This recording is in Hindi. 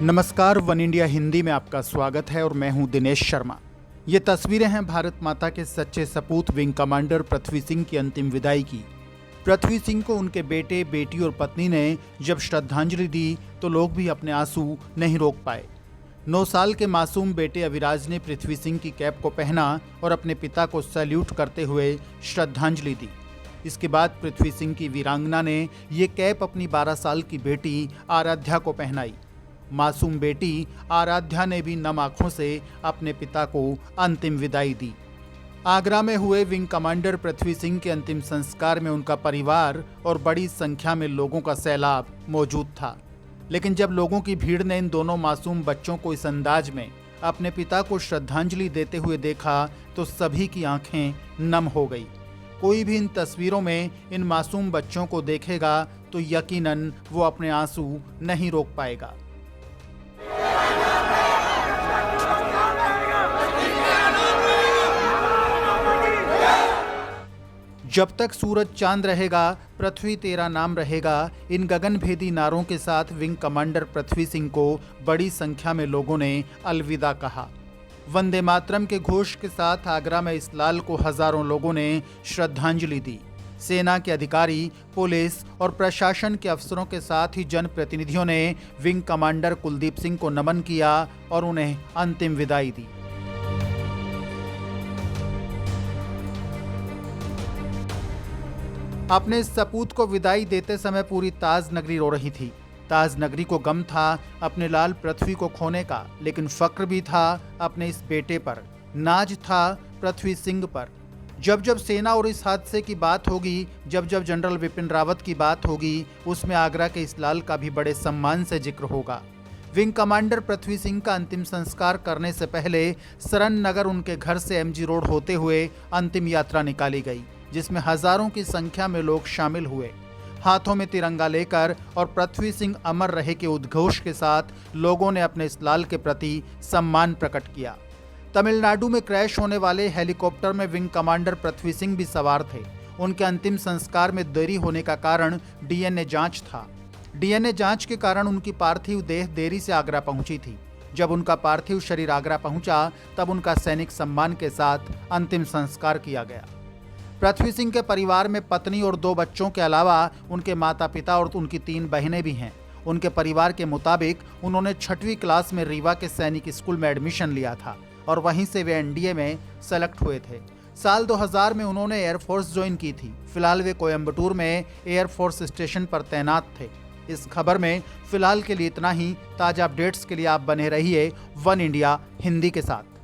नमस्कार, वन इंडिया हिंदी में आपका स्वागत है और मैं हूं दिनेश शर्मा। ये तस्वीरें हैं भारत माता के सच्चे सपूत विंग कमांडर पृथ्वी सिंह की अंतिम विदाई की। पृथ्वी सिंह को उनके बेटे, बेटी और पत्नी ने जब श्रद्धांजलि दी तो लोग भी अपने आंसू नहीं रोक पाए। 9 साल के मासूम बेटे अविराज ने पृथ्वी सिंह की कैप को पहना और अपने पिता को सैल्यूट करते हुए श्रद्धांजलि दी। इसके बाद पृथ्वी सिंह की वीरांगना ने ये कैप अपनी 12 साल की बेटी आराध्या को पहनाई। मासूम बेटी आराध्या ने भी नम आंखों से अपने पिता को अंतिम विदाई दी। आगरा में हुए विंग कमांडर पृथ्वी सिंह के अंतिम संस्कार में उनका परिवार और बड़ी संख्या में लोगों का सैलाब मौजूद था। लेकिन जब लोगों की भीड़ ने इन दोनों मासूम बच्चों को इस अंदाज में अपने पिता को श्रद्धांजलि देते हुए देखा तो सभी की आंखें नम हो गई। कोई भी इन तस्वीरों में इन मासूम बच्चों को देखेगा तो यकीनन वो अपने आंसू नहीं रोक पाएगा। जब तक सूरज चांद रहेगा, पृथ्वी तेरा नाम रहेगा, इन गगनभेदी नारों के साथ विंग कमांडर पृथ्वी सिंह को बड़ी संख्या में लोगों ने अलविदा कहा। वंदे मातरम के घोष के साथ आगरा में इस लाल को हजारों लोगों ने श्रद्धांजलि दी। सेना के अधिकारी, पुलिस और प्रशासन के अफसरों के साथ ही जनप्रतिनिधियों ने विंग कमांडर कुलदीप सिंह को नमन किया और उन्हें अंतिम विदाई दी। अपने सपूत को विदाई देते समय पूरी ताज नगरी रो रही थी। ताज नगरी को गम था अपने लाल पृथ्वी को खोने का, लेकिन फक्र भी था अपने इस बेटे पर, नाज था पृथ्वी सिंह पर। जब जब सेना और इस हादसे की बात होगी, जब जब जनरल बिपिन रावत की बात होगी, उसमें आगरा के इस लाल का भी बड़े सम्मान से जिक्र होगा। विंग कमांडर पृथ्वी सिंह का अंतिम संस्कार करने से पहले सरन नगर उनके घर से एमजी रोड होते हुए अंतिम यात्रा निकाली गई, जिसमें हजारों की संख्या में लोग शामिल हुए। हाथों में तिरंगा लेकर और पृथ्वी सिंह अमर रहे के उद्घोष के साथ लोगों ने अपने इस लाल के प्रति सम्मान प्रकट किया। तमिलनाडु में क्रैश होने वाले हेलीकॉप्टर में विंग कमांडर पृथ्वी सिंह भी सवार थे। उनके अंतिम संस्कार में देरी होने का कारण डीएनए जांच था। डीएनए जांच के कारण उनकी पार्थिव देह देरी से आगरा पहुंची थी। जब उनका पार्थिव शरीर आगरा पहुंचा तब उनका सैनिक सम्मान के साथ अंतिम संस्कार किया गया। पृथ्वी सिंह के परिवार में पत्नी और 2 बच्चों के अलावा उनके माता पिता और उनकी 3 बहनें भी हैं। उनके परिवार के मुताबिक उन्होंने 6वीं क्लास में रीवा के सैनिक स्कूल में एडमिशन लिया था और वहीं से वे एनडीए में सेलेक्ट हुए थे। साल 2000 में उन्होंने एयरफोर्स ज्वाइन की थी। फिलहाल वे कोयम्बटूर में एयरफोर्स स्टेशन पर तैनात थे। इस खबर में फिलहाल के लिए इतना ही। ताजा अपडेट्स के लिए आप बने रहिए वन इंडिया हिंदी के साथ।